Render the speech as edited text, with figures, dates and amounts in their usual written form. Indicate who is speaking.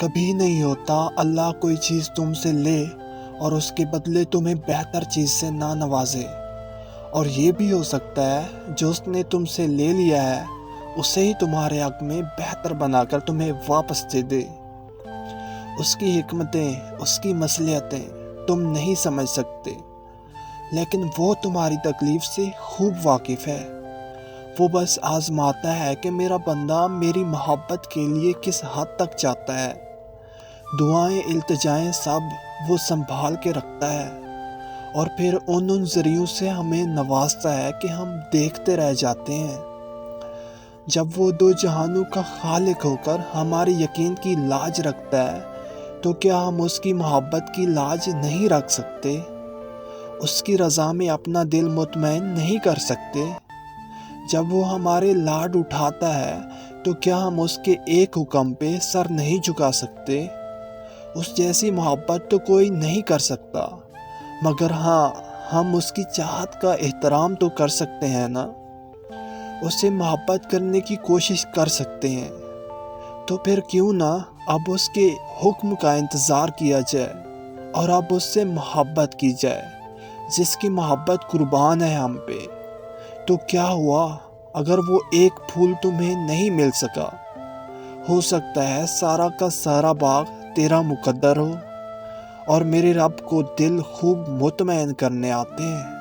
Speaker 1: کبھی نہیں ہوتا اللہ کوئی چیز تم سے لے اور اس کے بدلے تمہیں بہتر چیز سے نہ نوازے، اور یہ بھی ہو سکتا ہے جو اس نے تم سے لے لیا ہے اسے ہی تمہارے حق میں بہتر بنا کر تمہیں واپس دے دے۔ اس کی حکمتیں، اس کی مصلحتیں تم نہیں سمجھ سکتے، لیکن وہ تمہاری تکلیف سے خوب واقف ہے۔ وہ بس آزماتا ہے کہ میرا بندہ میری محبت کے لیے کس حد تک چاہتا ہے۔ دعائیں، التجائیں سب وہ سنبھال کے رکھتا ہے، اور پھر ان ذریعوں سے ہمیں نوازتا ہے کہ ہم دیکھتے رہ جاتے ہیں۔ جب وہ دو جہانوں کا خالق ہو کر ہمارے یقین کی لاج رکھتا ہے تو کیا ہم اس کی محبت کی لاج نہیں رکھ سکتے؟ اس کی رضا میں اپنا دل مطمئن نہیں کر سکتے؟ جب وہ ہمارے لاڈ اٹھاتا ہے تو کیا ہم اس کے ایک حکم پہ سر نہیں جھکا سکتے؟ اس جیسی محبت تو کوئی نہیں کر سکتا، مگر ہاں، ہم اس کی چاہت کا احترام تو کر سکتے ہیں نا، اس سے محبت کرنے کی کوشش کر سکتے ہیں۔ تو پھر کیوں نہ اب اس کے حکم کا انتظار کیا جائے اور اب اس سے محبت کی جائے، جس کی محبت قربان ہے ہم پہ۔ تو کیا ہوا اگر وہ ایک پھول تمہیں نہیں مل سکا؟ ہو سکتا ہے سارا کا سارا باغ تیرا مقدر ہو، اور میرے رب کو دل خوب مطمئن کرنے آتے ہیں۔